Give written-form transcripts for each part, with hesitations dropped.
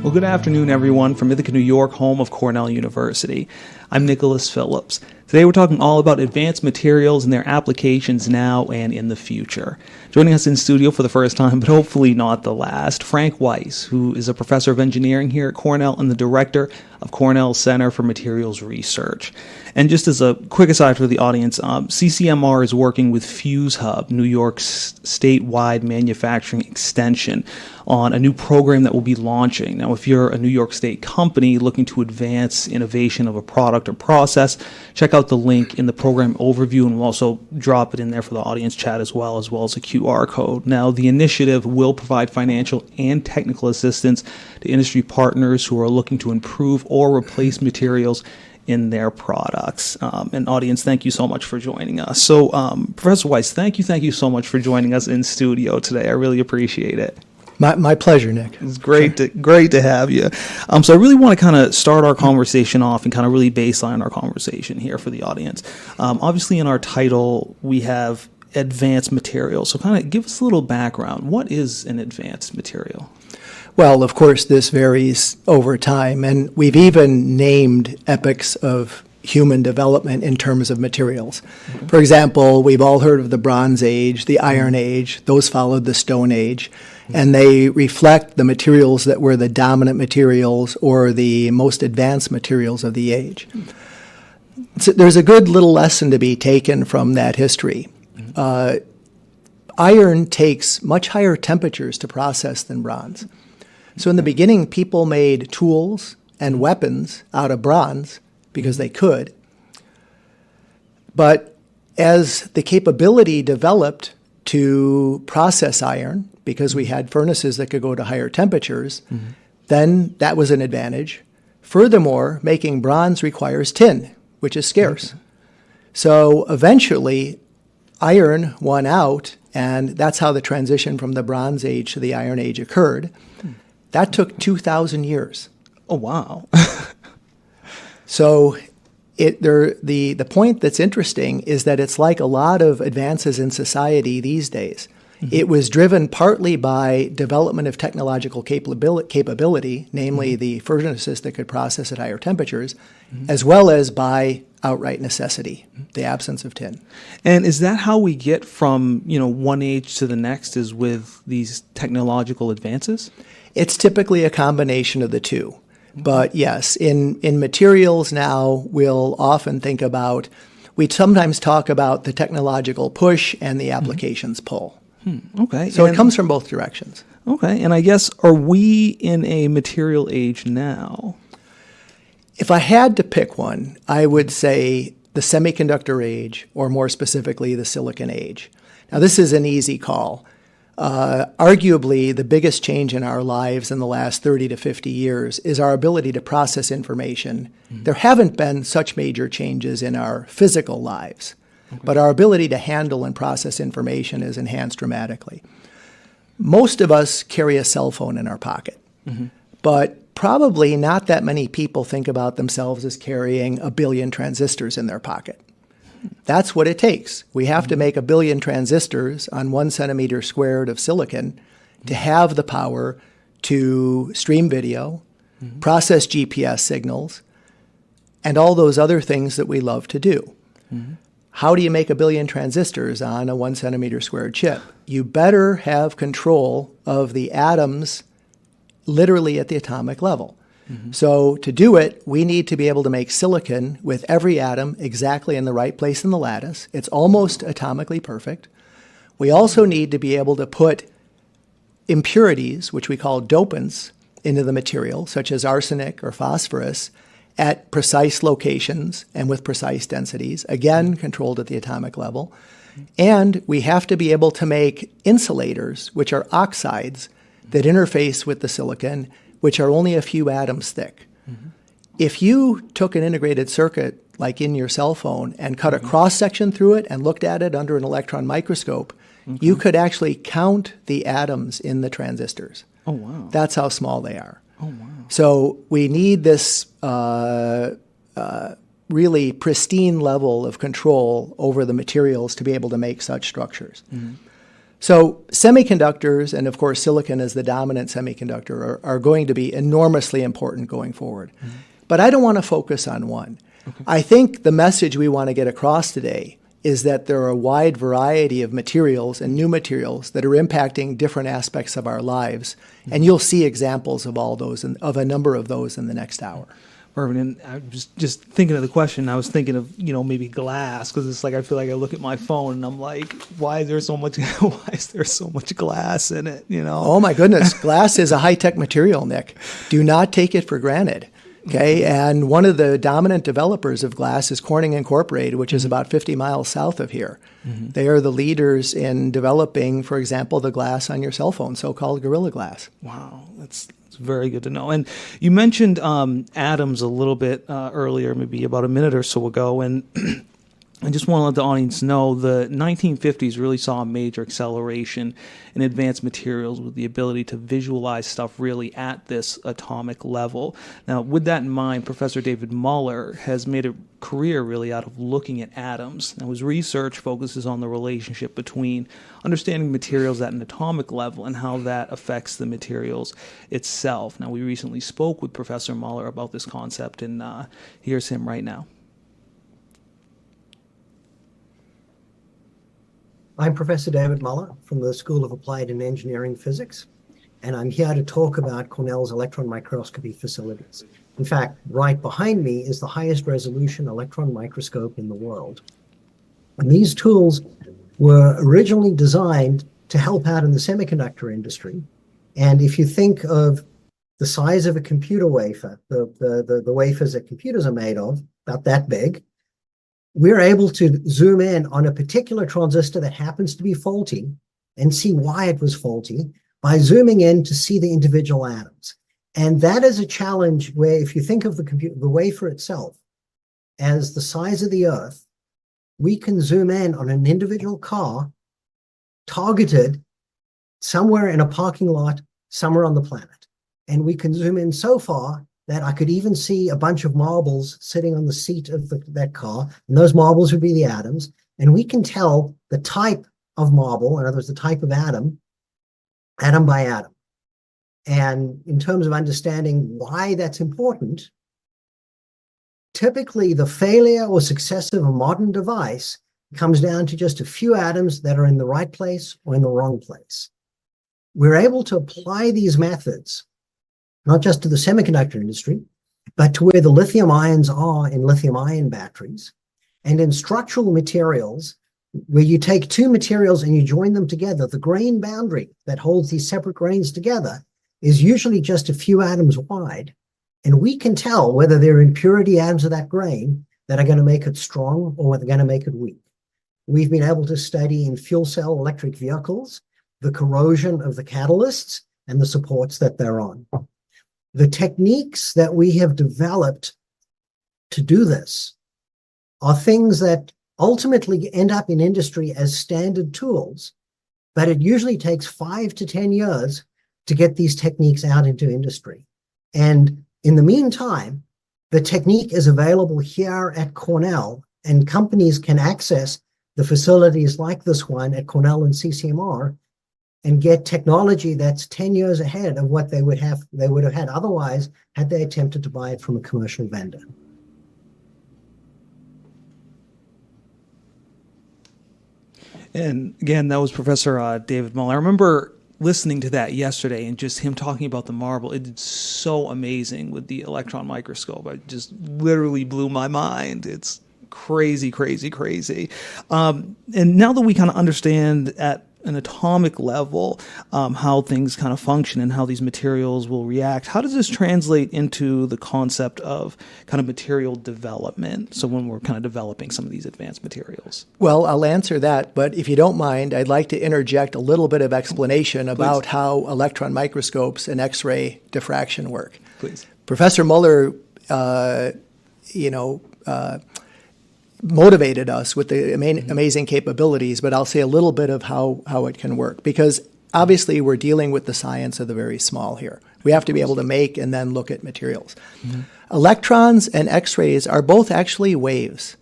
Well, good afternoon, everyone, from Ithaca, New York, home of Cornell University. I'm Nicholas Phillips. Today we're talking all about advanced materials and their applications now and in the future. Joining us in studio for the first time, but hopefully not the last, Frank Weiss, who is a professor of engineering here at Cornell and the director of Cornell Center for Materials Research. And just as a quick aside for the audience, CCMR is working with Fuse Hub, New York's statewide manufacturing extension, on a new program that will be launching. Now, if you're a New York State company looking to advance innovation of a product or process, check out the link in the program overview, and we'll also drop it in there for the audience chat as well as a QR code. Now, the initiative will provide financial and technical assistance to industry partners who are looking to improve or replace materials in their products. And audience, thank you so much for joining us. So, Professor Weiss, thank you so much for joining us in studio today. I really appreciate it. My pleasure, Nick. It's great to have you. So I really want to kind of start our conversation off and kind of really baseline our conversation here for the audience. Obviously, in our title, we have advanced materials. So kind of give us a little background. What is an advanced material? Well, of course, this varies over time, and we've even named epochs of human development in terms of materials. Mm-hmm. For example, we've all heard of the Bronze Age, the Iron Age. Those followed the Stone Age, and they reflect the materials that were the dominant materials or the most advanced materials of the age. So there's a good little lesson to be taken from that history. Iron takes much higher temperatures to process than bronze. So in the beginning, people made tools and weapons out of bronze because they could. But as the capability developed to process iron, because we had furnaces that could go to higher temperatures, then that was an advantage. Furthermore, making bronze requires tin, which is scarce. So eventually, iron won out, and that's how the transition from the Bronze Age to the Iron Age occurred. That took 2,000 years. Oh, wow. So the point that's interesting is that it's like a lot of advances in society these days. It was driven partly by development of technological capability, namely the furnaces that could process at higher temperatures, as well as by outright necessity, the absence of tin. And is that how we get from, one age to the next, is with these technological advances? It's typically a combination of the two. But yes, in materials now, we'll often think about, we sometimes talk about the technological push and the applications pull. Okay. So it comes from both directions. Okay. And I guess, are we in a material age now? If I had to pick one, I would say the semiconductor age, or more specifically, the silicon age. Now, this is an easy call. Arguably, the biggest change in our lives in the last 30 to 50 years is our ability to process information. There haven't been such major changes in our physical lives, but our ability to handle and process information is enhanced dramatically. Most of us carry a cell phone in our pocket, but probably not that many people think about themselves as carrying a billion transistors in their pocket. That's what it takes. We have to make a billion transistors on 1 centimeter squared of silicon to have the power to stream video, process GPS signals, and all those other things that we love to do. How do you make a billion transistors on a 1 centimeter squared chip? You better have control of the atoms literally at the atomic level. So to do it, we need to be able to make silicon with every atom exactly in the right place in the lattice. It's almost atomically perfect. We also need to be able to put impurities, which we call dopants, into the material, such as arsenic or phosphorus, at precise locations and with precise densities, again, controlled at the atomic level. And we have to be able to make insulators, which are oxides that interface with the silicon, which are only a few atoms thick. If you took an integrated circuit, like in your cell phone, and cut a cross-section through it and looked at it under an electron microscope, you could actually count the atoms in the transistors. Oh, wow. That's how small they are. Oh, wow. So we need this really pristine level of control over the materials to be able to make such structures. So semiconductors, and of course silicon as the dominant semiconductor, are going to be enormously important going forward. Mm-hmm. But I don't want to focus on one. Okay. I think the message we want to get across today is that there are a wide variety of materials and new materials that are impacting different aspects of our lives. Mm-hmm. And you'll see examples of all those, of a number of those in the next hour. Perfect. And I was just thinking of the question. I was thinking of, maybe glass, because it's like I feel like I look at my phone and I'm like, why is there so much glass in it? Oh my goodness, glass is a high-tech material, Nick. Do not take it for granted. Okay, and one of the dominant developers of glass is Corning Incorporated, which is about 50 miles south of here. Mm-hmm. They are the leaders in developing, for example, the glass on your cell phone, so-called Gorilla Glass. Wow, that's very good to know. And you mentioned atoms a little bit earlier, maybe about a minute or so ago, and I just want to let the audience know the 1950s really saw a major acceleration in advanced materials with the ability to visualize stuff really at this atomic level. Now, with that in mind, Professor David Muller has made a career really out of looking at atoms. Now, his research focuses on the relationship between understanding materials at an atomic level and how that affects the materials itself. Now, we recently spoke with Professor Muller about this concept, and here's him right now. I'm Professor David Muller from the School of Applied and Engineering Physics, and I'm here to talk about Cornell's electron microscopy facilities. In fact, right behind me is the highest resolution electron microscope in the world. And these tools were originally designed to help out in the semiconductor industry. And if you think of the size of a computer wafer, the wafers that computers are made of, about that big, we're able to zoom in on a particular transistor that happens to be faulty and see why it was faulty by zooming in to see the individual atoms. And that is a challenge where if you think of the wafer itself as the size of the Earth, we can zoom in on an individual car targeted somewhere in a parking lot, somewhere on the planet. And we can zoom in so far that I could even see a bunch of marbles sitting on the seat of that car, and those marbles would be the atoms, and we can tell the type of marble, in other words, the type of atom by atom. And in terms of understanding why that's important, typically the failure or success of a modern device comes down to just a few atoms that are in the right place or in the wrong place. We're able to apply these methods not just to the semiconductor industry, but to where the lithium ions are in lithium ion batteries, and in structural materials, where you take two materials and you join them together. The grain boundary that holds these separate grains together is usually just a few atoms wide, and we can tell whether there are impurity atoms of that grain that are going to make it strong or whether they're going to make it weak. We've been able to study in fuel cell electric vehicles the corrosion of the catalysts and the supports that they're on. The techniques that we have developed to do this are things that ultimately end up in industry as standard tools, but it usually takes 5 to 10 years to get these techniques out into industry. And in the meantime, the technique is available here at Cornell, and companies can access the facilities like this one at Cornell and CCMR and get technology that's 10 years ahead of what they would have had otherwise had they attempted to buy it from a commercial vendor. And again, that was Professor David Muller. I remember listening to that yesterday and just him talking about the marble. It's so amazing with the electron microscope. It just literally blew my mind. It's crazy, crazy, crazy. And now that we kind of understand at an atomic level how things kind of function and how these materials will react, how does this translate into the concept of kind of material development? So when we're kind of developing some of these advanced materials. Well, I'll answer that, but if you don't mind, I'd like to interject a little bit of explanation about how electron microscopes and X-ray diffraction work. Please. Professor Muller, motivated us with the amazing capabilities, but I'll say a little bit of how it can work, because obviously we're dealing with the science of the very small here. We have to be able to make and then look at materials. Mm-hmm. Electrons and X-rays are both actually waves,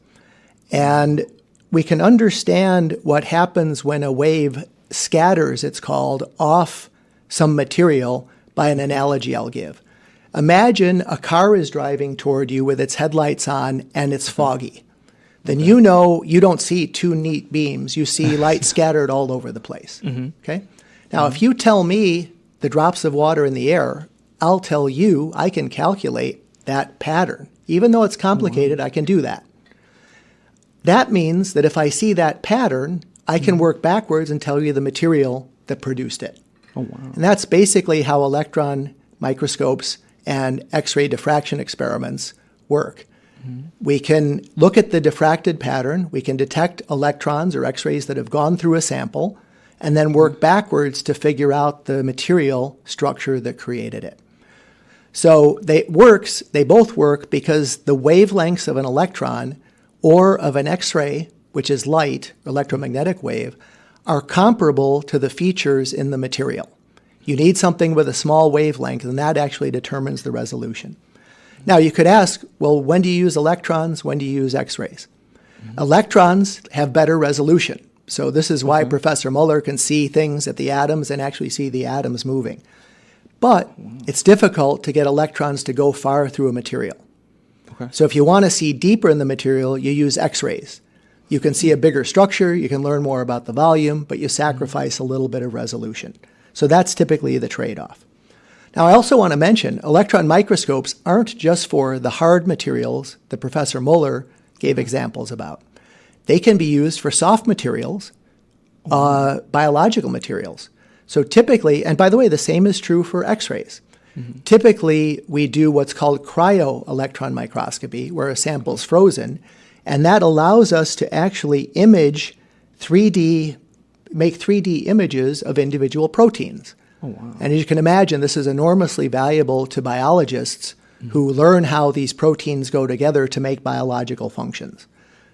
and we can understand what happens when a wave scatters, it's called, off some material by an analogy I'll give. Imagine a car is driving toward you with its headlights on and it's foggy. Then you know you don't see two neat beams. You see light scattered all over the place. Okay? Now, if you tell me the drops of water in the air, I'll tell you I can calculate that pattern. Even though it's complicated, I can do that. That means that if I see that pattern, I can work backwards and tell you the material that produced it. Oh, wow. And that's basically how electron microscopes and X-ray diffraction experiments work. We can look at the diffracted pattern, we can detect electrons or X-rays that have gone through a sample, and then work backwards to figure out the material structure that created it. So they both work because the wavelengths of an electron or of an X-ray, which is light, electromagnetic wave, are comparable to the features in the material. You need something with a small wavelength, and that actually determines the resolution. Now, you could ask, well, when do you use electrons? When do you use X-rays? Electrons have better resolution. So this is why Professor Muller can see things at the atoms and actually see the atoms moving. But it's difficult to get electrons to go far through a material. So if you want to see deeper in the material, you use X-rays. You can see a bigger structure, you can learn more about the volume, but you sacrifice a little bit of resolution. So that's typically the trade-off. Now, I also want to mention electron microscopes aren't just for the hard materials that Professor Muller gave examples about. They can be used for soft materials, biological materials. So typically, and by the way, the same is true for X-rays. Typically, we do what's called cryo-electron microscopy, where a sample is frozen, and that allows us to actually make 3D images of individual proteins. Oh, wow. And as you can imagine, this is enormously valuable to biologists who learn how these proteins go together to make biological functions.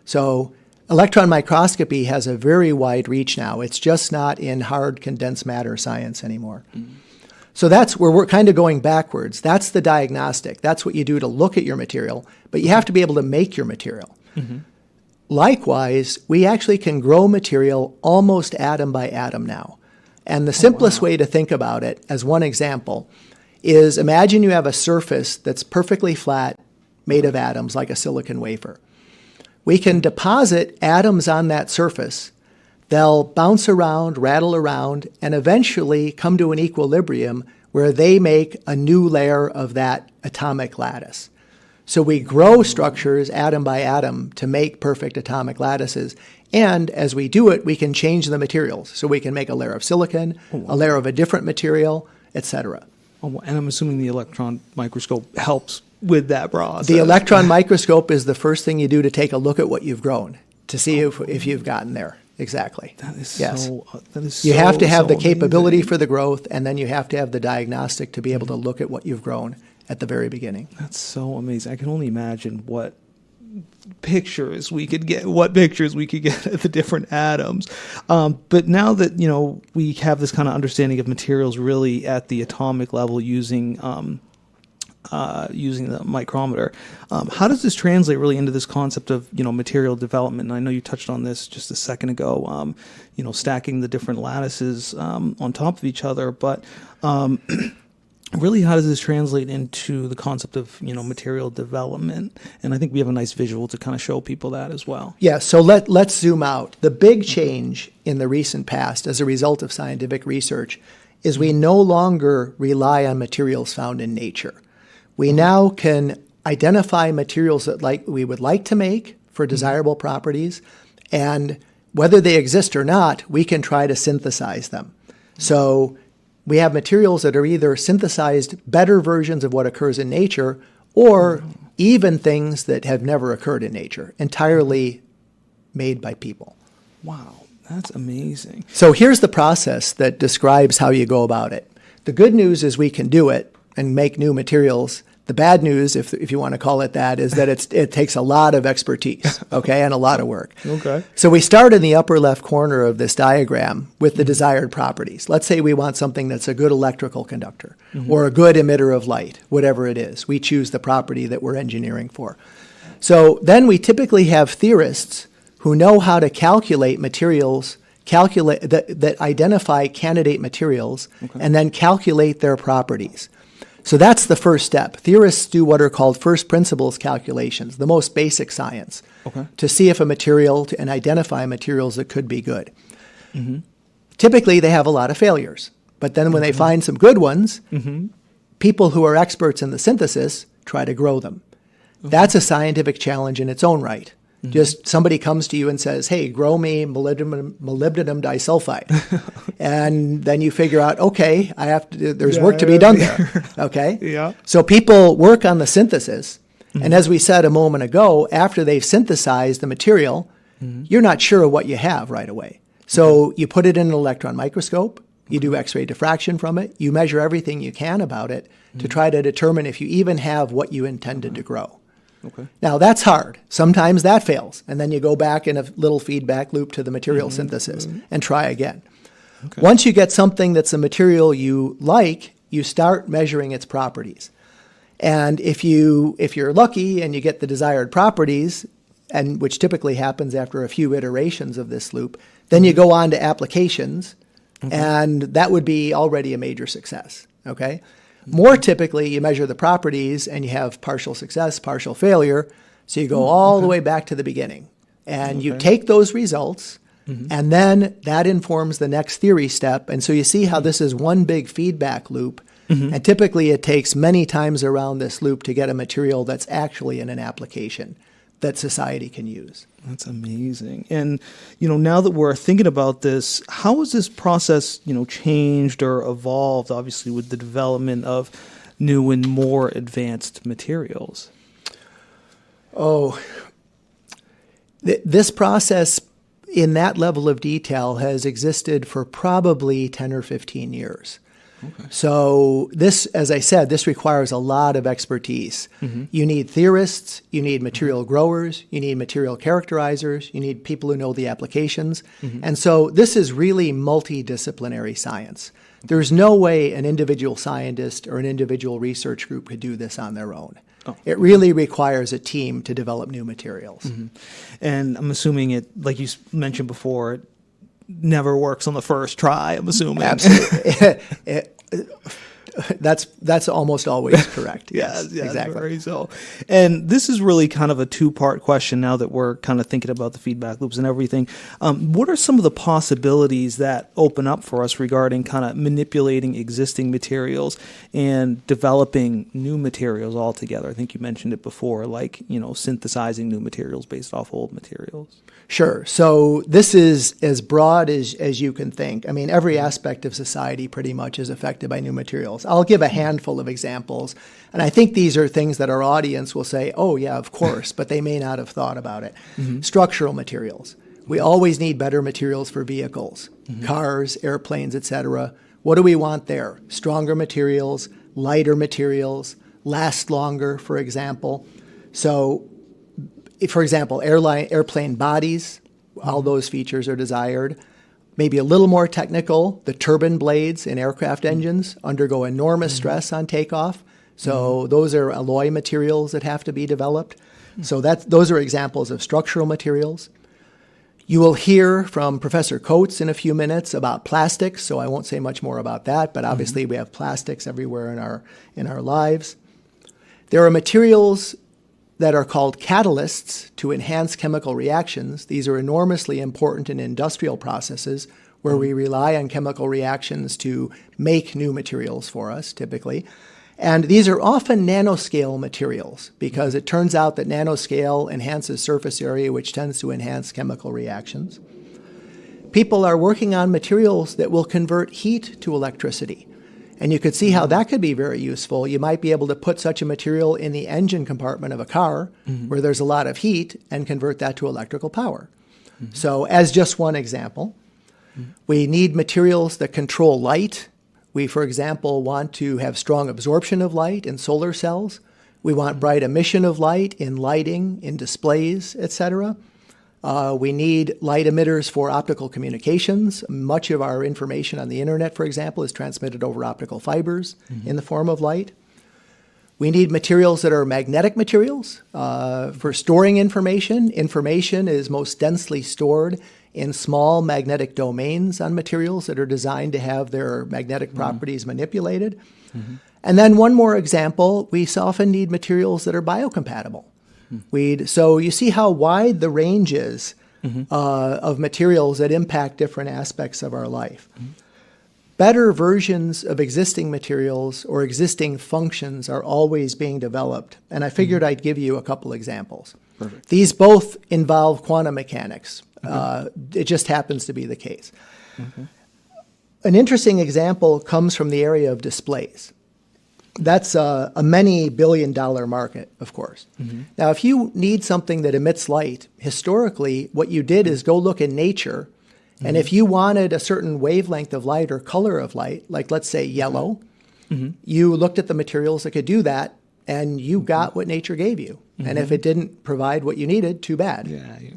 So electron microscopy has a very wide reach now. It's just not in hard condensed matter science anymore. So that's where we're kind of going backwards. That's the diagnostic. That's what you do to look at your material, but you have to be able to make your material. Likewise, we actually can grow material almost atom by atom now. And the simplest way to think about it, as one example, is imagine you have a surface that's perfectly flat, made of atoms, like a silicon wafer. We can deposit atoms on that surface. They'll bounce around, rattle around, and eventually come to an equilibrium where they make a new layer of that atomic lattice. So we grow structures atom by atom to make perfect atomic lattices. And as we do it, we can change the materials. So we can make a layer of silicon, a layer of a different material, etc. Oh, and I'm assuming the electron microscope helps with that process. The electron microscope is the first thing you do to take a look at what you've grown, to see if you've gotten there. Exactly. That is yes. so You have to have so the capability amazing. for the growth, and then you have to have the diagnostic to be able to look at what you've grown at the very beginning. That's so amazing. I can only imagine what pictures we could get of the different atoms. But now that, we have this kind of understanding of materials really at the atomic level using the micrometer, how does this translate really into this concept of, material development? And I know you touched on this just a second ago, stacking the different lattices on top of each other, but really, how does this translate into the concept of, material development? And I think we have a nice visual to kind of show people that as well. Yeah, so let's zoom out. The big change in the recent past as a result of scientific research is we no longer rely on materials found in nature. We now can identify materials that we would like to make for desirable properties, and whether they exist or not, we can try to synthesize them. So we have materials that are either synthesized better versions of what occurs in nature, or even things that have never occurred in nature, entirely made by people. Wow, that's amazing. So here's the process that describes how you go about it. The good news is we can do it and make new materials. The bad news, if you want to call it that, is that it takes a lot of expertise, okay, and a lot of work. Okay. So we start in the upper left corner of this diagram with the desired properties. Let's say we want something that's a good electrical conductor or a good emitter of light, whatever it is. We choose the property that we're engineering for. So then we typically have theorists who know how to calculate materials that identify candidate materials and then calculate their properties. So that's the first step. Theorists do what are called first principles calculations, the most basic science, to see if a material and identify materials that could be good. Typically, they have a lot of failures. But then when they find some good ones, people who are experts in the synthesis try to grow them. That's a scientific challenge in its own right. Just somebody comes to you and says, hey, grow me molybdenum disulfide. And then you figure out, okay, there's work to be done there. Okay? So people work on the synthesis. And as we said a moment ago, after they've synthesized the material, you're not sure of what you have right away. So you put it in an electron microscope, you do X-ray diffraction from it, you measure everything you can about it to try to determine if you even have what you intended to grow. Now, that's hard. Sometimes that fails, and then you go back in a little feedback loop to the material synthesis and try again. Once you get something that's a material you like, you start measuring its properties. And if you're lucky and you get the desired properties, and which typically happens after a few iterations of this loop, then you go on to applications, and that would be already a major success. More typically, you measure the properties and you have partial success, partial failure. So you go all the way back to the beginning. And you take those results, and then that informs the next theory step. And so you see how this is one big feedback loop. And typically it takes many times around this loop to get a material that's actually in an application that society can use. That's amazing. And, now that we're thinking about this, how has this process, changed or evolved, obviously, with the development of new and more advanced materials? This process in that level of detail has existed for probably 10 or 15 years. So this, as I said, this requires a lot of expertise. You need theorists, you need material growers, you need material characterizers, you need people who know the applications. And so this is really multidisciplinary science. There's no way an individual scientist or an individual research group could do this on their own. It really requires a team to develop new materials. And I'm assuming it, like you mentioned before, it never works on the first try, I'm assuming. Absolutely. That's almost always correct. Yes, exactly. Very so. And this is really kind of a two-part question now that we're kind of thinking about the feedback loops and everything. What are some of the possibilities that open up for us regarding kind of manipulating existing materials and developing new materials altogether? I think you mentioned it before, like, synthesizing new materials based off old materials. Sure. So this is as broad as you can think. I mean, every aspect of society pretty much is affected by new materials. I'll give a handful of examples, and I think these are things that our audience will say, oh, yeah, of course, but they may not have thought about it. Structural materials. We always need better materials for vehicles, cars, airplanes, etc. What do we want there? Stronger materials, lighter materials, last longer, for example. So, for example, airplane bodies, all those features are desired. Maybe a little more technical, the turbine blades in aircraft engines undergo enormous stress on takeoff. So those are alloy materials that have to be developed. So those are examples of structural materials. You will hear from Professor Coates in a few minutes about plastics, so I won't say much more about that, but obviously we have plastics everywhere in our lives. There are materials that are called catalysts to enhance chemical reactions. These are enormously important in industrial processes where we rely on chemical reactions to make new materials for us, typically. And these are often nanoscale materials because it turns out that nanoscale enhances surface area, which tends to enhance chemical reactions. People are working on materials that will convert heat to electricity. And you could see how that could be very useful. You might be able to put such a material in the engine compartment of a car where there's a lot of heat and convert that to electrical power. So as just one example, we need materials that control light. We, for example, want to have strong absorption of light in solar cells. We want bright emission of light in lighting, in displays, etc. We need light emitters for optical communications. Much of our information on the internet, for example, is transmitted over optical fibers in the form of light. We need materials that are magnetic materials for storing information. Information is most densely stored in small magnetic domains on materials that are designed to have their magnetic properties manipulated. And then one more example, we often need materials that are biocompatible. So you see how wide the range is of materials that impact different aspects of our life. Better versions of existing materials or existing functions are always being developed. And I figured I'd give you a couple examples. Perfect. These both involve quantum mechanics. It just happens to be the case. An interesting example comes from the area of displays. That's a many billion-dollar market, of course. Now, if you need something that emits light, historically, what you did is go look in nature, and if you wanted a certain wavelength of light or color of light, like let's say yellow, you looked at the materials that could do that, and you got what nature gave you. And if it didn't provide what you needed, too bad.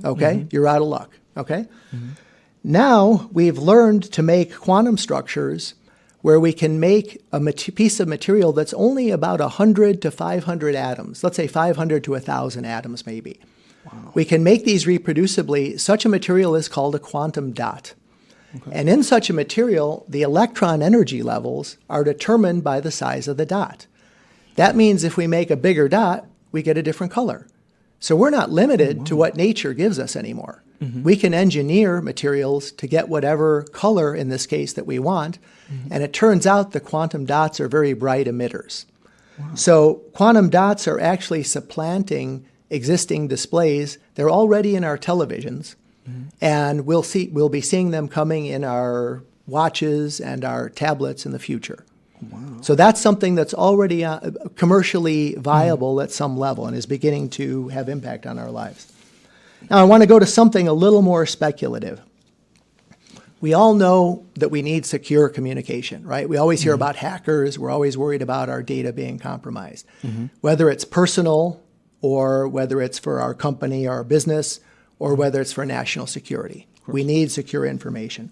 Okay? You're out of luck. Okay? Now, we've learned to make quantum structures where we can make a piece of material that's only about 100 to 500 atoms, let's say 500 to 1,000 atoms maybe. We can make these reproducibly. Such a material is called a quantum dot. And in such a material, the electron energy levels are determined by the size of the dot. That means if we make a bigger dot, we get a different color. So we're not limited to what nature gives us anymore. We can engineer materials to get whatever color, in this case, that we want. And it turns out the quantum dots are very bright emitters. So quantum dots are actually supplanting existing displays. They're already in our televisions. And we'll be seeing them coming in our watches and our tablets in the future. So that's something that's already commercially viable at some level and is beginning to have impact on our lives. Now, I want to go to something a little more speculative. We all know that we need secure communication, right? We always hear about hackers. We're always worried about our data being compromised, whether it's personal or whether it's for our company or our business or whether it's for national security. We need secure information.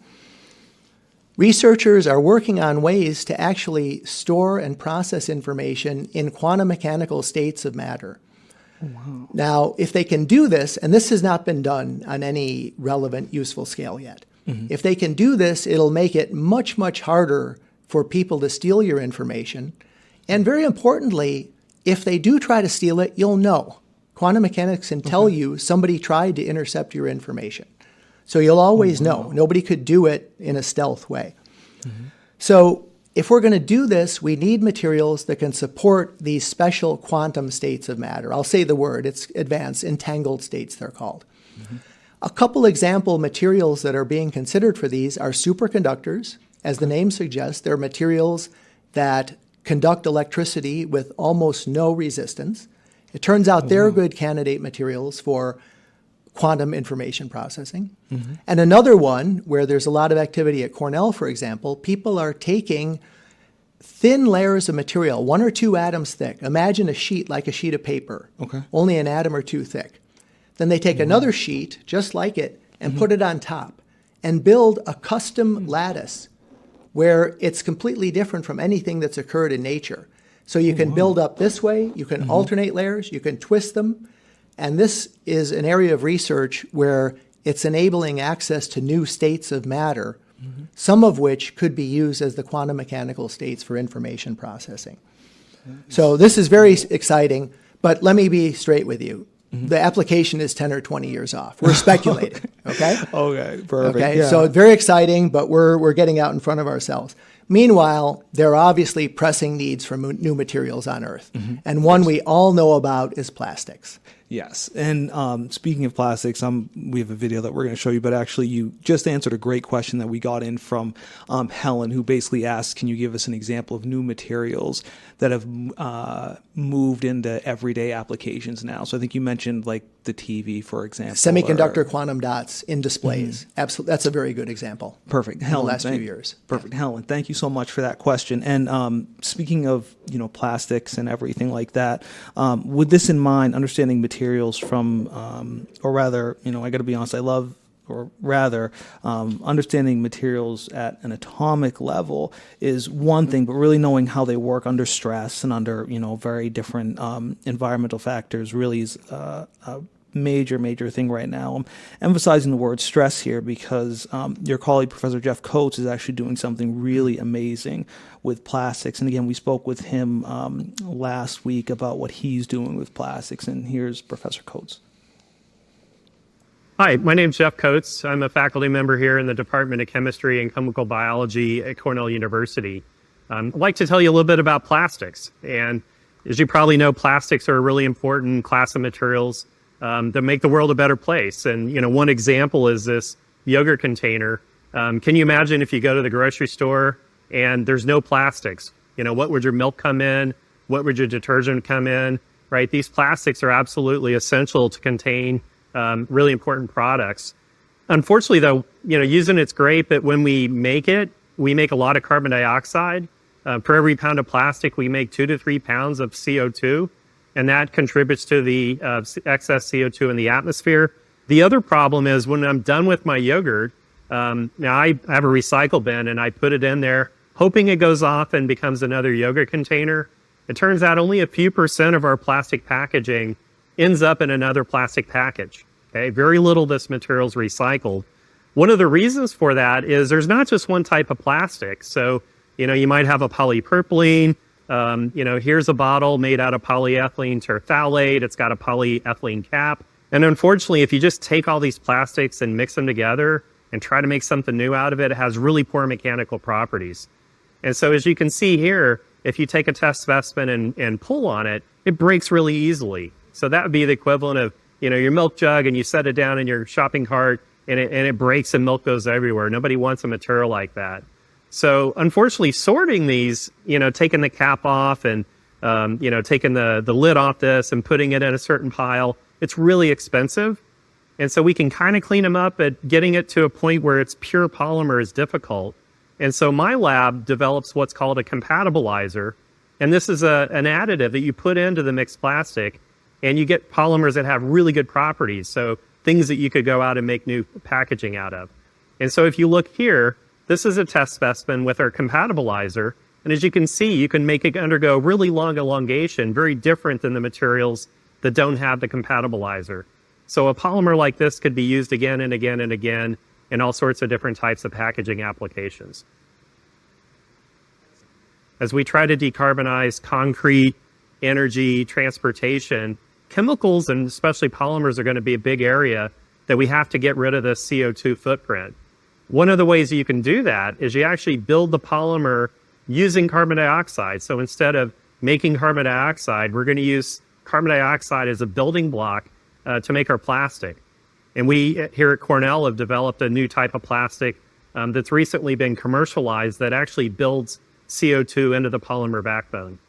Researchers are working on ways to actually store and process information in quantum mechanical states of matter. Now, if they can do this, and this has not been done on any relevant, useful scale yet, if they can do this, it'll make it much, much harder for people to steal your information. And very importantly, if they do try to steal it, you'll know. Quantum mechanics can tell you somebody tried to intercept your information. So you'll always know. Nobody could do it in a stealth way. So if we're going to do this, we need materials that can support these special quantum states of matter. I'll say the word. It's advanced, entangled states, they're called. A couple example materials that are being considered for these are superconductors. As the name suggests, they're materials that conduct electricity with almost no resistance. It turns out they're good candidate materials for quantum information processing. And another one where there's a lot of activity at Cornell, for example, people are taking thin layers of material, 1 or 2 atoms thick. Imagine a sheet like a sheet of paper, only an atom or 2 thick. Then they take another sheet just like it and put it on top and build a custom lattice where it's completely different from anything that's occurred in nature. So you can build up this way, you can alternate layers, you can twist them. And this is an area of research where it's enabling access to new states of matter, some of which could be used as the quantum mechanical states for information processing. So this is very exciting, but let me be straight with you. The application is 10 or 20 years off. We're speculating, okay? Okay, perfect. Okay, Yeah. so very exciting, but we're getting out in front of ourselves. Meanwhile, there are obviously pressing needs for new materials on Earth. And one we all know about is plastics. Yes. And speaking of plastics, we have a video that we're going to show you, but actually you just answered a great question that we got in from Helen, who basically asked, can you give us an example of new materials that have moved into everyday applications now? So I think you mentioned like the TV, for example. Semiconductor quantum dots in displays. Absolutely. That's a very good example. Perfect. In Helen, the last few years. Perfect. Helen, thank you so much for that question. And speaking of, plastics and everything like that, with this in mind, understanding materials from, or rather, I got to be honest, understanding materials at an atomic level is one thing, but really knowing how they work under stress and under, very different environmental factors really is major thing right now. I'm emphasizing the word stress here because your colleague, Professor Jeff Coates, is actually doing something really amazing with plastics. And again, we spoke with him last week about what he's doing with plastics. And here's Professor Coates. Hi, my name's Jeff Coates. I'm a faculty member here in the Department of Chemistry and Chemical Biology at Cornell University. I'd like to tell you a little bit about plastics. And as you probably know, plastics are a really important class of materials that make the world a better place. And, one example is this yogurt container. Can you imagine if you go to the grocery store and there's no plastics? What would your milk come in? What would your detergent come in, right? These plastics are absolutely essential to contain really important products. Unfortunately, though, using it's great, but when we make a lot of carbon dioxide. For every pound of plastic, we make 2 to 3 pounds of CO2, and that contributes to the excess CO2 in the atmosphere. The other problem is when I'm done with my yogurt, now I have a recycle bin and I put it in there, hoping it goes off and becomes another yogurt container. It turns out only a few % of our plastic packaging ends up in another plastic package. Okay, very little of this material is recycled. One of the reasons for that is there's not just one type of plastic. So, you might have a polypropylene. Here's a bottle made out of polyethylene terephthalate. It's got a polyethylene cap. And unfortunately, if you just take all these plastics and mix them together and try to make something new out of it, it has really poor mechanical properties. And so as you can see here, if you take a test specimen and pull on it, it breaks really easily. So that would be the equivalent of, your milk jug and you set it down in your shopping cart and it breaks and milk goes everywhere. Nobody wants a material like that. So unfortunately, sorting these, taking the cap off and, taking the lid off this and putting it in a certain pile, it's really expensive. And so we can kind of clean them up, but getting it to a point where it's pure polymer is difficult. And so my lab develops what's called a compatibilizer. And this is an additive that you put into the mixed plastic and you get polymers that have really good properties. So things that you could go out and make new packaging out of. And so if you look here, this is a test specimen with our compatibilizer. And as you can see, you can make it undergo really long elongation, very different than the materials that don't have the compatibilizer. So a polymer like this could be used again and again and again in all sorts of different types of packaging applications. As we try to decarbonize concrete, energy, transportation, chemicals and especially polymers are going to be a big area that we have to get rid of the CO2 footprint. One of the ways you can do that is you actually build the polymer using carbon dioxide. So instead of making carbon dioxide, we're going to use carbon dioxide as a building block to make our plastic. And we here at Cornell have developed a new type of plastic that's recently been commercialized that actually builds CO2 into the polymer backbone.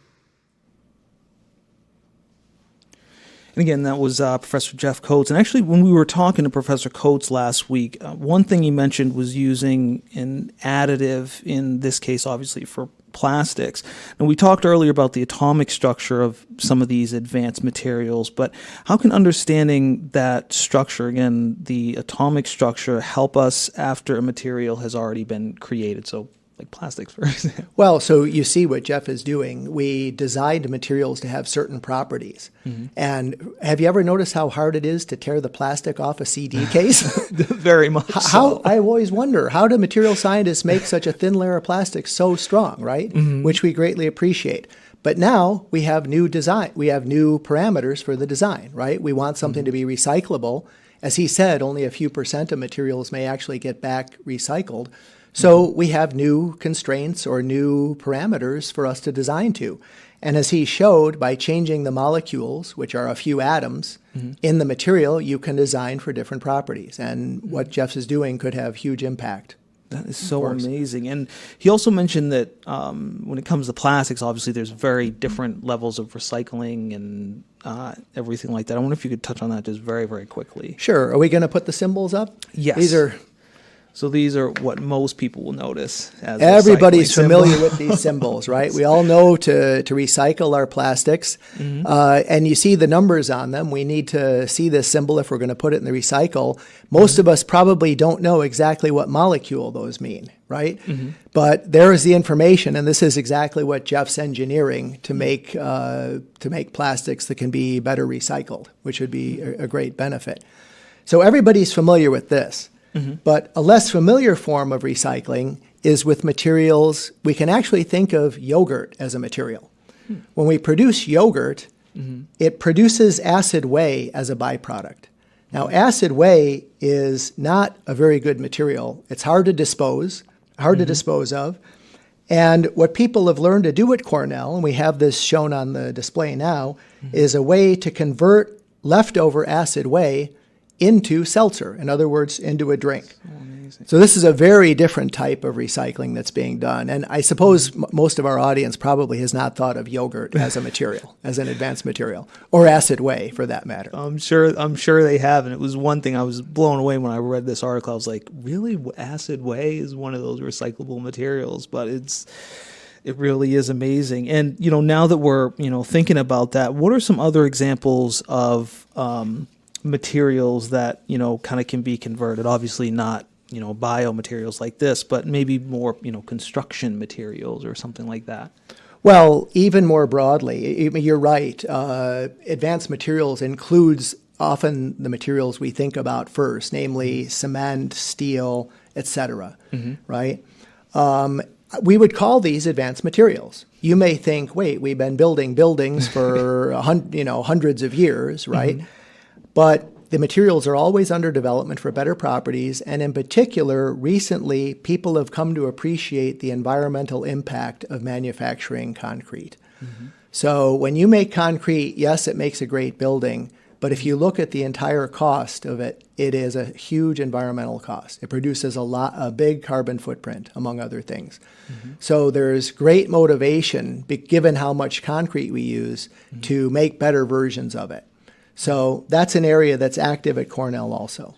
And again, that was Professor Jeff Coates. And actually, when we were talking to Professor Coates last week, one thing he mentioned was using an additive, in this case, obviously, for plastics. And we talked earlier about the atomic structure of some of these advanced materials, but how can understanding that structure, again, the atomic structure, help us after a material has already been created? So like plastics, for example. Well, so you see what Jeff is doing. We designed materials to have certain properties. Mm-hmm. And have you ever noticed how hard it is to tear the plastic off a CD case? Very much so. I always wonder, how do material scientists make such a thin layer of plastic so strong, right? Mm-hmm. Which we greatly appreciate. But now we have new design. We have new parameters for the design, right? We want something to be recyclable. As he said, only a few % of materials may actually get back recycled. So we have new constraints or new parameters for us to design to. And as he showed, by changing the molecules, which are a few atoms, in the material, you can design for different properties. And what Jeff is doing could have huge impact. That is so amazing. And he also mentioned that when it comes to plastics, obviously there's very different levels of recycling and everything like that. I wonder if you could touch on that just very, very quickly. Sure. Are we going to put the symbols up? Yes. These are what most people will notice as everybody's familiar with these symbols, right? We all know to recycle our plastics, and you see the numbers on them. We need to see this symbol if we're going to put it in the recycle. Most of us probably don't know exactly what molecule those mean, right? But there is the information, and this is exactly what Jeff's engineering to make plastics that can be better recycled, which would be a great benefit. So everybody's familiar with this, but a less familiar form of recycling is with materials. We can actually think of yogurt as a material. When we produce yogurt, it produces acid whey as a byproduct. Now, acid whey is not a very good material. It's hard to dispose of. And what people have learned to do at Cornell, and we have this shown on the display now, is a way to convert leftover acid whey into seltzer, in other words, into a drink. So this is a very different type of recycling that's being done. And I suppose most of our audience probably has not thought of yogurt as a material, as an advanced material, or acid whey for that matter. I'm sure they have. And it was one thing I was blown away when I read this article. I was like, really? Acid whey is one of those recyclable materials? But it really is amazing. And, now that we're, thinking about that, what are some other examples of materials that, kind of can be converted? Obviously not, biomaterials like this, but maybe more, construction materials or something like that. Well, even more broadly, you're right. Advanced materials includes often the materials we think about first, namely cement, steel, etc. Right? We would call these advanced materials. You may think, wait, we've been building buildings for hundreds of years, right? But the materials are always under development for better properties, and in particular, recently, people have come to appreciate the environmental impact of manufacturing concrete. So when you make concrete, yes, it makes a great building, but if you look at the entire cost of it, it is a huge environmental cost. It produces a big carbon footprint, among other things. So there's great motivation, given how much concrete we use, to make better versions of it. So that's an area that's active at Cornell also.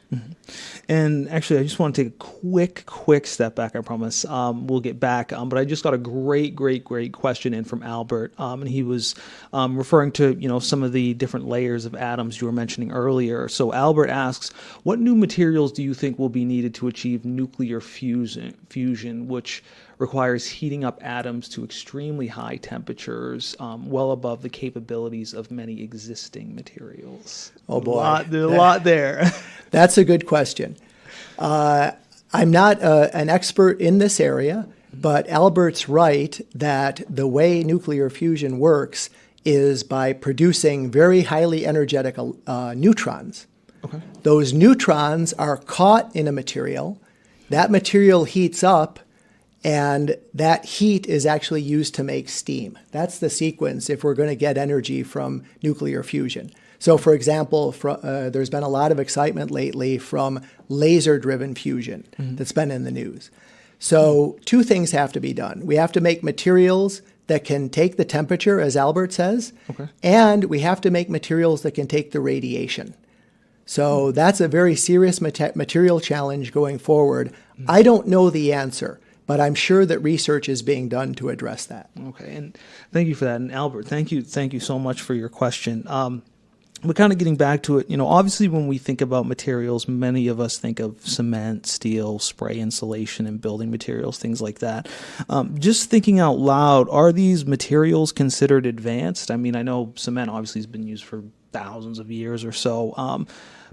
And actually, I just want to take a quick step back, I promise. We'll get back. But I just got a great question in from Albert. And he was referring to, some of the different layers of atoms you were mentioning earlier. So Albert asks, what new materials do you think will be needed to achieve nuclear fusion, which requires heating up atoms to extremely high temperatures, well above the capabilities of many existing materials? Oh, boy. There's a lot there. That's a good question. I'm not an expert in this area, but Albert's right that the way nuclear fusion works is by producing very highly energetic neutrons. Okay. Those neutrons are caught in a material. That material heats up, and that heat is actually used to make steam. That's the sequence if we're going to get energy from nuclear fusion. So, for example, there's been a lot of excitement lately from laser-driven fusion that's been in the news. So two things have to be done. We have to make materials that can take the temperature, as Albert says, and we have to make materials that can take the radiation. So that's a very serious material challenge going forward. I don't know the answer, but I'm sure that research is being done to address that. Okay, and thank you for that. And Albert, thank you so much for your question. But kind of getting back to it, obviously when we think about materials, many of us think of cement, steel, spray insulation, and building materials, things like that. Just thinking out loud, are these materials considered advanced? I mean, I know cement obviously has been used for thousands of years or so,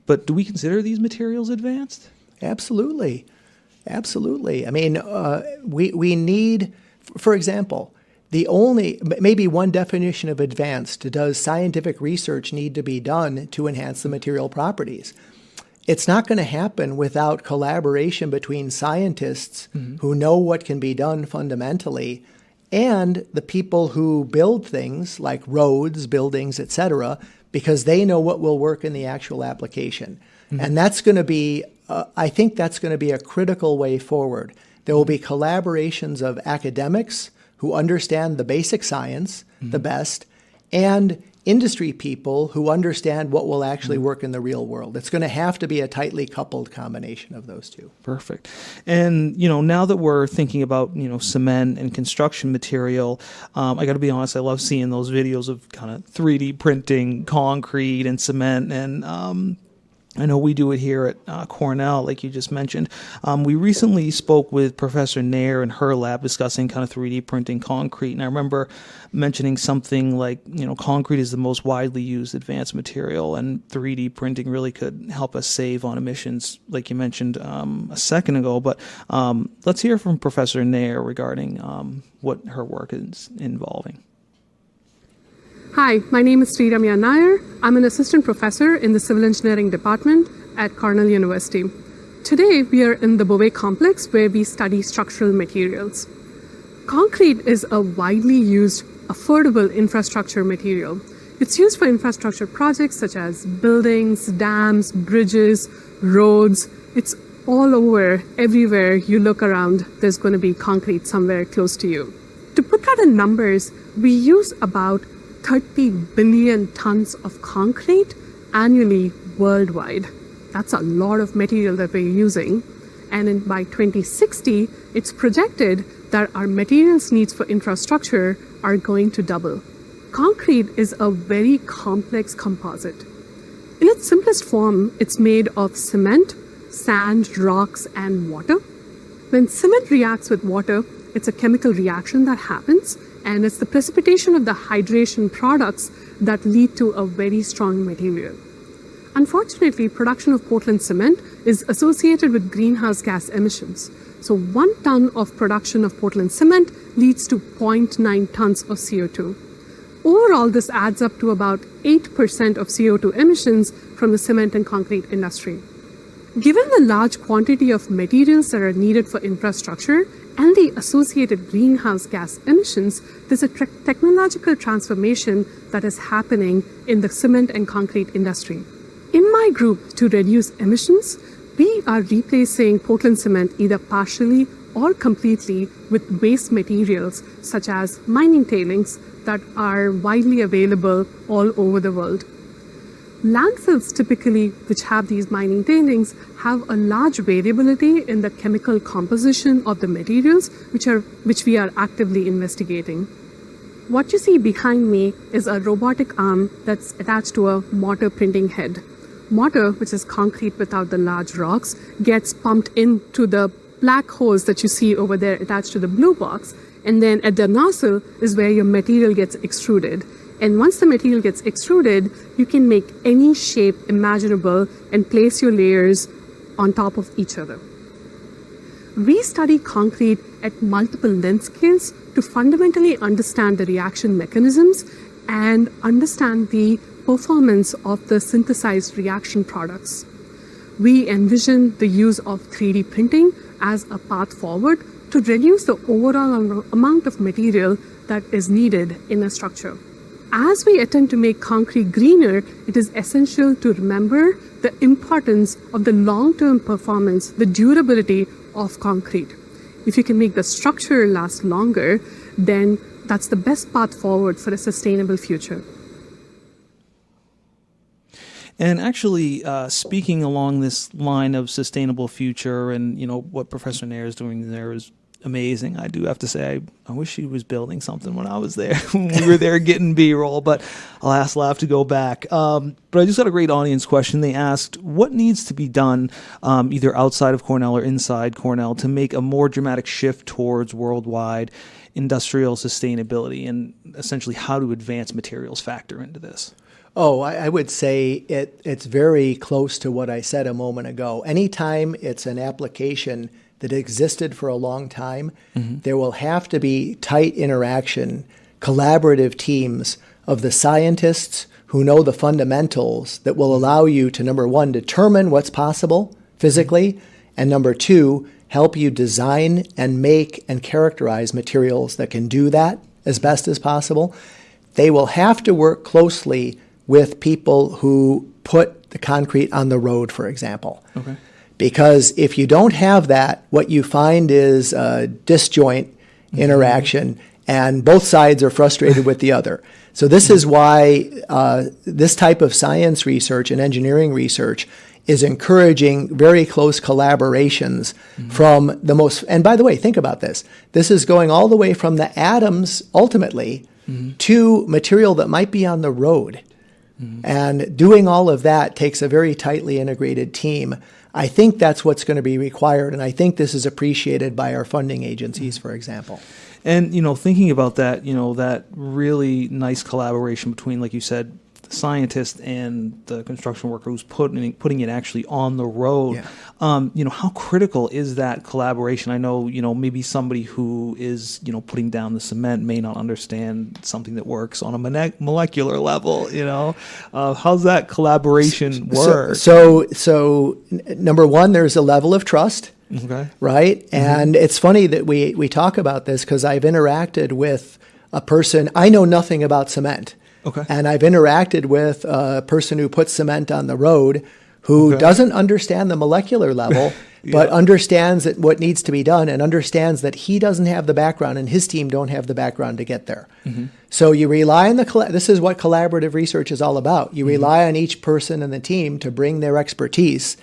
but do we consider these materials advanced? Absolutely. I mean, we need, for example, maybe one definition of advanced: does scientific research need to be done to enhance the material properties? It's not going to happen without collaboration between scientists who know what can be done fundamentally and the people who build things like roads, buildings, etc., because they know what will work in the actual application. And that's going to be, I think that's going to be a critical way forward. There will be collaborations of academics who understand the basic science the best, and industry people who understand what will actually work in the real world. It's going to have to be a tightly coupled combination of those two. Perfect. And, now that we're thinking about, cement and construction material, I got to be honest, I love seeing those videos of kind of 3D printing concrete and cement. And I know we do it here at Cornell, like you just mentioned. We recently spoke with Professor Nair in her lab discussing kind of 3D printing concrete. And I remember mentioning something like, concrete is the most widely used advanced material, and 3D printing really could help us save on emissions, like you mentioned a second ago. But let's hear from Professor Nair regarding what her work is involving. Hi, my name is Sri Ramya Nair. I'm an assistant professor in the Civil Engineering Department at Cornell University. Today, we are in the Beauvais complex where we study structural materials. Concrete is a widely used, affordable infrastructure material. It's used for infrastructure projects such as buildings, dams, bridges, roads. It's all over, everywhere you look around, there's going to be concrete somewhere close to you. To put that in numbers, we use about 30 billion tons of concrete annually worldwide. That's a lot of material that we're using. And by 2060, it's projected that our materials needs for infrastructure are going to double. Concrete is a very complex composite. In its simplest form, it's made of cement, sand, rocks, and water. When cement reacts with water, it's a chemical reaction that happens, and it's the precipitation of the hydration products that lead to a very strong material. Unfortunately, production of Portland cement is associated with greenhouse gas emissions. So 1 ton of production of Portland cement leads to 0.9 tons of CO2. Overall, this adds up to about 8% of CO2 emissions from the cement and concrete industry. Given the large quantity of materials that are needed for infrastructure and the associated greenhouse gas emissions, there's a technological transformation that is happening in the cement and concrete industry. In my group, to reduce emissions, we are replacing Portland cement either partially or completely with waste materials such as mining tailings that are widely available all over the world. Landfills typically, which have these mining tailings, have a large variability in the chemical composition of the materials, which we are actively investigating. What you see behind me is a robotic arm that's attached to a mortar printing head. Mortar, which is concrete without the large rocks, gets pumped into the black holes that you see over there attached to the blue box, and then at the nozzle is where your material gets extruded. And once the material gets extruded, you can make any shape imaginable and place your layers on top of each other. We study concrete at multiple length scales to fundamentally understand the reaction mechanisms and understand the performance of the synthesized reaction products. We envision the use of 3D printing as a path forward to reduce the overall amount of material that is needed in a structure. As we attempt to make concrete greener, it is essential to remember the importance of the long-term performance, the durability of concrete. If you can make the structure last longer, then that's the best path forward for a sustainable future. And actually, speaking along this line of sustainable future, and what Professor Nair is doing there is amazing. I do have to say, I wish she was building something when I was there, when we were there getting B-roll, but alas, I'll have to go back. But I just got a great audience question. They asked, what needs to be done either outside of Cornell or inside Cornell to make a more dramatic shift towards worldwide industrial sustainability, and essentially how do advanced materials factor into this? Oh, I would say it's very close to what I said a moment ago. Anytime it's an application that existed for a long time, there will have to be tight interaction, collaborative teams of the scientists who know the fundamentals that will allow you to, number one, determine what's possible physically, and number two, help you design and make and characterize materials that can do that as best as possible. They will have to work closely with people who put the concrete on the road, for example. Okay. Because if you don't have that, what you find is a disjoint interaction, and both sides are frustrated with the other. So this is why this type of science research and engineering research is encouraging very close collaborations from the most, and by the way, think about this. This is going all the way from the atoms, ultimately, to material that might be on the road. And doing all of that takes a very tightly integrated team. I think that's what's going to be required, and I think this is appreciated by our funding agencies, for example. And, thinking about that, that really nice collaboration between, like you said, the scientist and the construction worker who's putting it actually on the road. Yeah. How critical is that collaboration? I know, maybe somebody who is, putting down the cement may not understand something that works on a molecular level, how's that collaboration work? So number one, there's a level of trust. Okay. Right? And it's funny that we talk about this because I've interacted with a person, I know nothing about cement. Okay. And I've interacted with a person who puts cement on the road who doesn't understand the molecular level, but understands that what needs to be done and understands that he doesn't have the background and his team don't have the background to get there. So you rely on this is what collaborative research is all about. You rely on each person in the team to bring their expertise,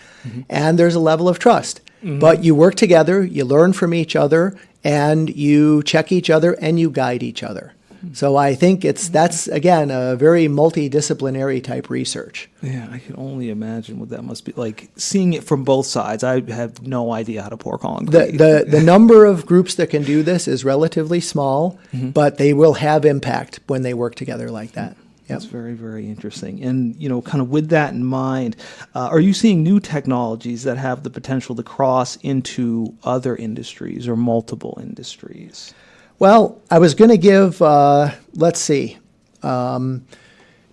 and there's a level of trust. But you work together, you learn from each other, and you check each other and you guide each other. So I think that's again a very multidisciplinary type research. Yeah, I can only imagine what that must be like, seeing it from both sides. I have no idea how to pour concrete. The number of groups that can do this is relatively small, but they will have impact when they work together like that. That's very, very interesting. And, kind of with that in mind, are you seeing new technologies that have the potential to cross into other industries or multiple industries? Well, I was going to give,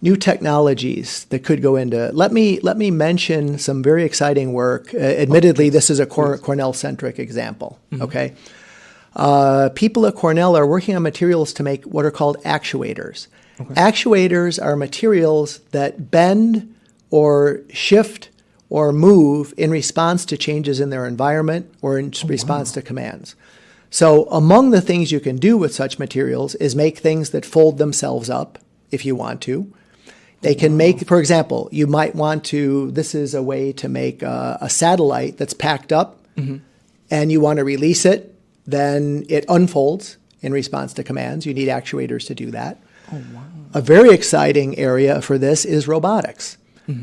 new technologies that could go into. Let me mention some very exciting work. Admittedly, this is a Cornell-centric example. Okay, people at Cornell are working on materials to make what are called actuators. Actuators are materials that bend or shift or move in response to changes in their environment or in response to commands. So among the things you can do with such materials is make things that fold themselves up if you want to. They can make, for example, you might want to, this is a way to make a satellite that's packed up and you want to release it, then it unfolds in response to commands. You need actuators to do that. A very exciting area for this is robotics.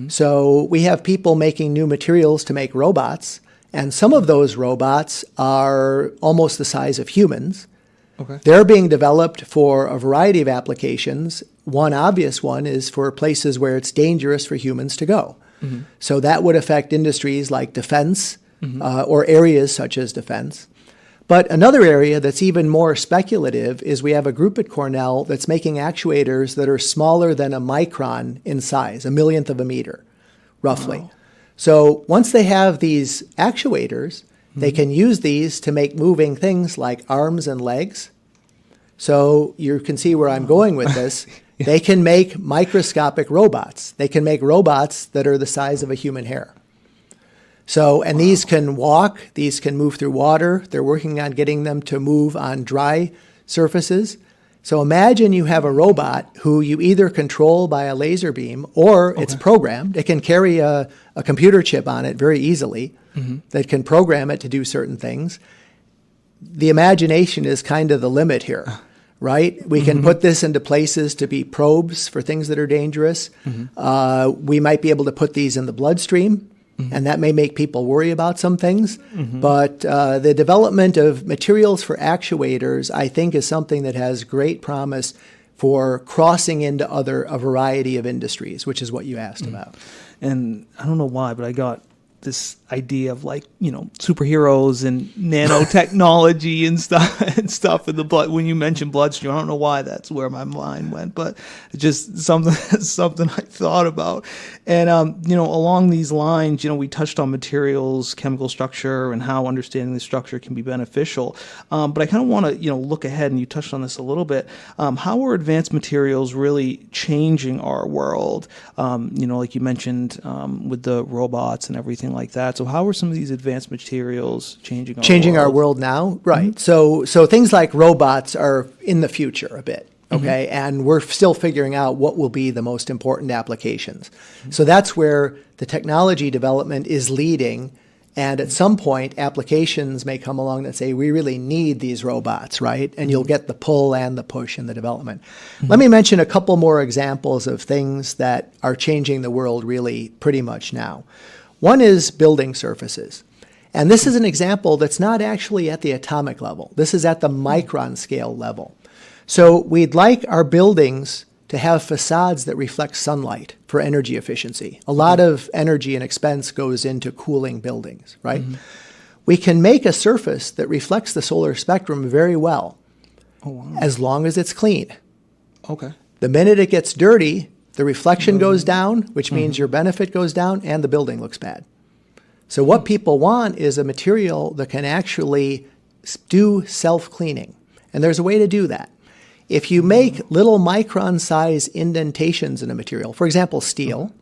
So we have people making new materials to make robots, and some of those robots are almost the size of humans. They're being developed for a variety of applications. One obvious one is for places where it's dangerous for humans to go. So that would affect industries like defense or areas such as defense. But another area that's even more speculative is we have a group at Cornell that's making actuators that are smaller than a micron in size, a millionth of a meter, roughly. Wow. So once they have these actuators, they can use these to make moving things like arms and legs. So you can see where I'm going with this. They can make microscopic robots. They can make robots that are the size of a human hair. So, and these can walk, these can move through water. They're working on getting them to move on dry surfaces. So imagine you have a robot who you either control by a laser beam or it's programmed. It can carry a computer chip on it very easily that can program it to do certain things. The imagination is kind of the limit here, right? We can put this into places to be probes for things that are dangerous. We might be able to put these in the bloodstream. And that may make people worry about some things. But the development of materials for actuators, I think, is something that has great promise for crossing into a variety of industries, which is what you asked about. And I don't know why, but I got this idea of superheroes and nanotechnology and stuff in the blood. When you mentioned bloodstream, I don't know why that's where my mind went, but it's just something I thought about. And along these lines, we touched on materials, chemical structure, and how understanding the structure can be beneficial. But I kind of want to look ahead, and you touched on this a little bit. How are advanced materials really changing our world? Like you mentioned with the robots and everything like that. So how are some of these advanced materials changing our world now? Right. So things like robots are in the future a bit. Okay. And we're still figuring out what will be the most important applications. So that's where the technology development is leading. And at some point, applications may come along that say, we really need these robots, right? And you'll get the pull and the push in the development. Let me mention a couple more examples of things that are changing the world really pretty much now. One is building surfaces. And this is an example that's not actually at the atomic level. This is at the micron scale level. So we'd like our buildings to have facades that reflect sunlight for energy efficiency. A lot of energy and expense goes into cooling buildings, right? We can make a surface that reflects the solar spectrum very well, as long as it's clean. Okay. The minute it gets dirty, the reflection goes down, which means your benefit goes down and the building looks bad. So what people want is a material that can actually do self-cleaning. And there's a way to do that. If you make little micron size indentations in a material, for example, steel,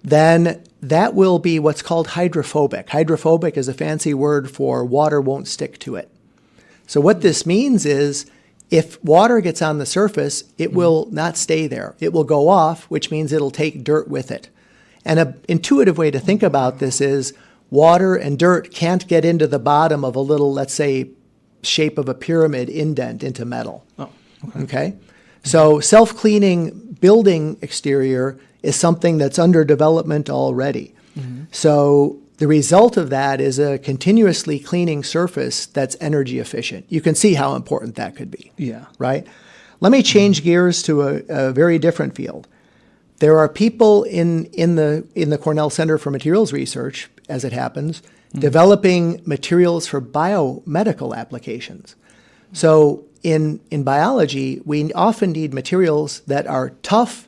then that will be what's called hydrophobic. Hydrophobic is a fancy word for water won't stick to it. So what this means is if water gets on the surface, it will not stay there. It will go off, which means it'll take dirt with it. And an intuitive way to think about this is water and dirt can't get into the bottom of a little, let's say, shape of a pyramid indent into metal. Oh, okay. So self-cleaning building exterior is something that's under development already. So the result of that is a continuously cleaning surface that's energy efficient. You can see how important that could be. Yeah. Right? Let me change gears to a very different field. There are people in the Cornell Center for Materials Research, as it happens, developing materials for biomedical applications. So in biology, we often need materials that are tough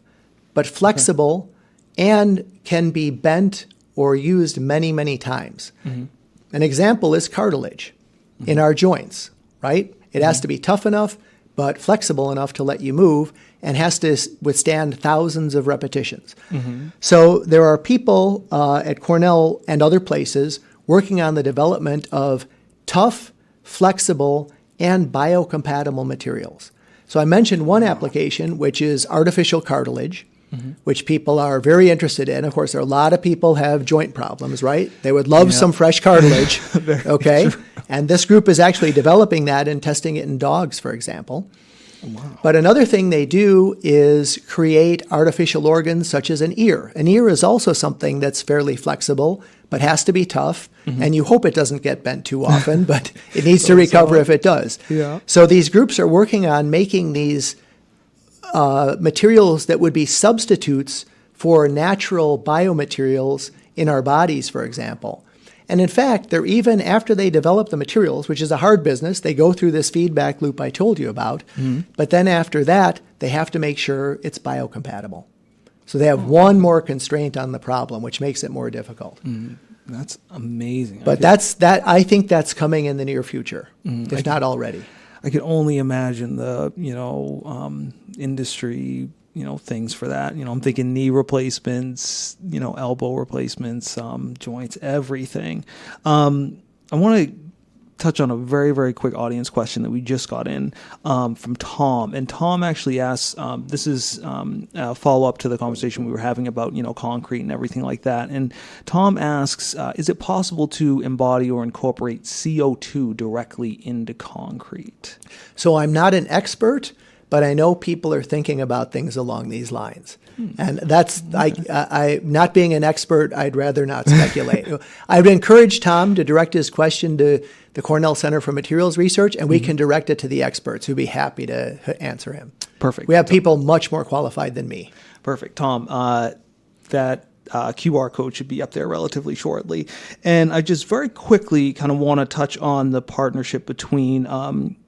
but flexible and can be bent or used many, many times. An example is cartilage in our joints, right? It has to be tough enough but flexible enough to let you move and has to withstand thousands of repetitions. So there are people at Cornell and other places working on the development of tough, flexible, and biocompatible materials. So I mentioned one application, which is artificial cartilage, which people are very interested in. Of course, there are a lot of people have joint problems, right? They would love some fresh cartilage, okay? True. And this group is actually developing that and testing it in dogs, for example. Wow. But another thing they do is create artificial organs such as an ear. An ear is also something that's fairly flexible, but has to be tough. And you hope it doesn't get bent too often, but it needs to recover if it does. Yeah. So these groups are working on making these materials that would be substitutes for natural biomaterials in our bodies, for example. And in fact, they're even after they develop the materials, which is a hard business, they go through this feedback loop I told you about. But then after that, they have to make sure it's biocompatible. So they have one more constraint on the problem, which makes it more difficult. That's amazing. But I think that's coming in the near future, if not already. I can only imagine the, industry, things for that. I'm thinking knee replacements, elbow replacements, joints, everything. I want to touch on a very, very quick audience question that we just got in from Tom. And Tom actually asks, this is a follow-up to the conversation we were having about, concrete and everything like that. And Tom asks, is it possible to embody or incorporate CO2 directly into concrete? So I'm not an expert, but I know people are thinking about things along these lines. And that's, I not being an expert, I'd rather not speculate. I would encourage Tom to direct his question to the Cornell Center for Materials Research, and we can direct it to the experts who'd be happy to answer him. Perfect. We have people much more qualified than me. Perfect. Tom, that QR code should be up there relatively shortly. And I just very quickly kind of want to touch on the partnership between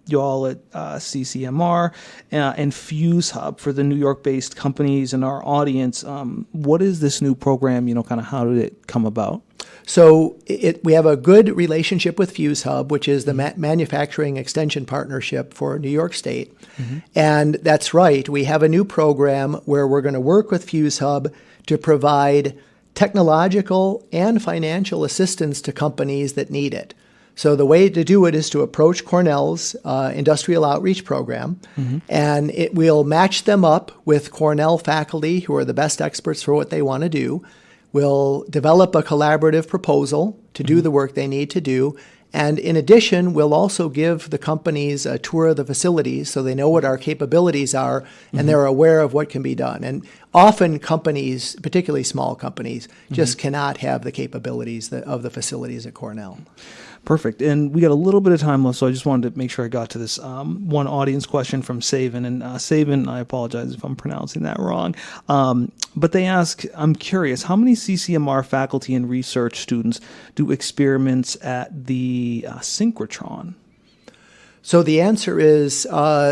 y'all at CCMR and Fuse Hub for the New York-based companies in our audience. What is this new program? Kind of how did it come about? So we have a good relationship with Fuse Hub, which is the manufacturing extension partnership for New York State. And that's right. We have a new program where we're going to work with Fuse Hub to provide technological and financial assistance to companies that need it. So the way to do it is to approach Cornell's industrial outreach program, and it will match them up with Cornell faculty who are the best experts for what they want to do. will develop a collaborative proposal to do the work they need to do. And in addition, we'll also give the companies a tour of the facilities so they know what our capabilities are and they're aware of what can be done. And often companies, particularly small companies, just cannot have the capabilities of the facilities at Cornell. Perfect. And we got a little bit of time left, so I just wanted to make sure I got to this one audience question from Saban. And Saban, I apologize if I'm pronouncing that wrong. But they ask, I'm curious, how many CCMR faculty and research students do experiments at the synchrotron? So the answer is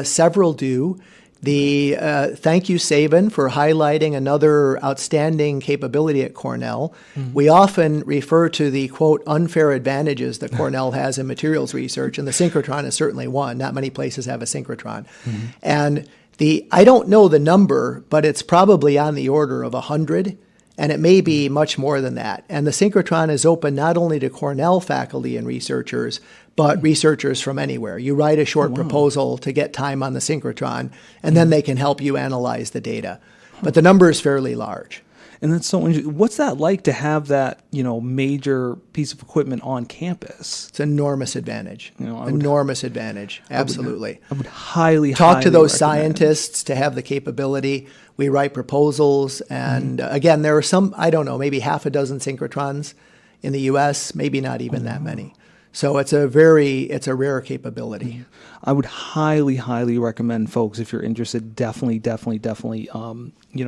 several do. Thank you, Saban, for highlighting another outstanding capability at Cornell. We often refer to the, quote, unfair advantages that Cornell has in materials research, and the synchrotron is certainly one. Not many places have a synchrotron. And I don't know the number, but it's probably on the order of 100, and it may be much more than that. And the synchrotron is open not only to Cornell faculty and researchers, but researchers from anywhere. You write a short proposal to get time on the synchrotron, and then they can help you analyze the data. But the number is fairly large. And that's so interesting. What's that like to have that, major piece of equipment on campus? It's an enormous advantage. Enormous advantage. Absolutely. I would highly talk to those recommend. scientists to have the capability. We write proposals, and again, there are some, I don't know, maybe half a dozen synchrotrons in the U.S., maybe not even that many. So it's a rare capability. I would highly recommend folks, if you're interested, definitely,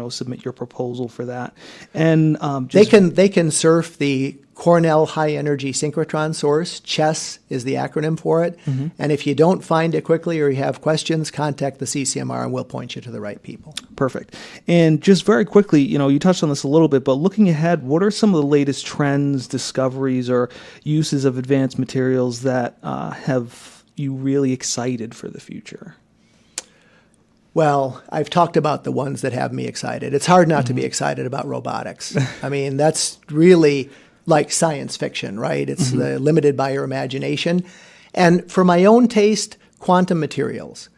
submit your proposal for that. And they can surf the Cornell High Energy Synchrotron Source. CHESS is the acronym for it. And if you don't find it quickly or you have questions, contact the CCMR and we'll point you to the right people. Perfect. And just very quickly, you touched on this a little bit, but looking ahead, what are some of the latest trends, discoveries, or uses of advanced materials that have you really excited for the future? Well, I've talked about the ones that have me excited. It's hard not to be excited about robotics. I mean, that's really like science fiction, right? It's limited by your imagination. And for my own taste, quantum materials.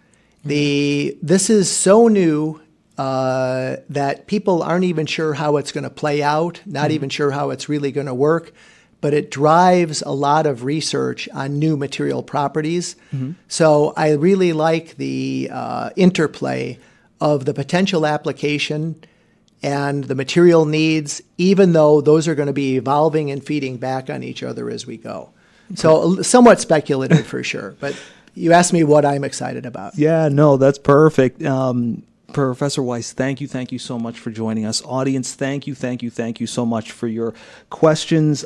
This is so new that people aren't even sure how it's going to play out, not even sure how it's really going to work, but it drives a lot of research on new material properties. So I really like the interplay of the potential application and the material needs, even though those are going to be evolving and feeding back on each other as we go. So somewhat speculative for sure, but you asked me what I'm excited about. Yeah, no, that's perfect. Professor Weiss, thank you so much for joining us. Audience, thank you so much for your questions.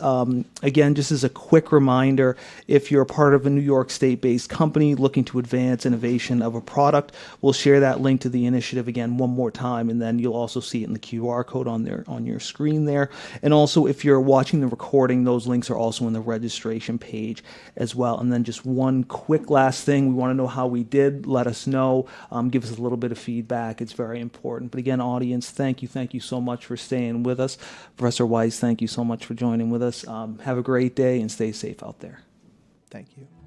Again, just as a quick reminder, if you're a part of a New York State-based company looking to advance innovation of a product, we'll share that link to the initiative again one more time, and then you'll also see it in the QR code on your screen there. And also, if you're watching the recording, those links are also in the registration page as well. And then just one quick last thing, we want to know how we did. Let us know. Give us a little bit of feedback. It's very important. But again, audience, thank you so much for staying with us. Professor Weiss, thank you so much for joining with us. Have a great day and stay safe out there. Thank you.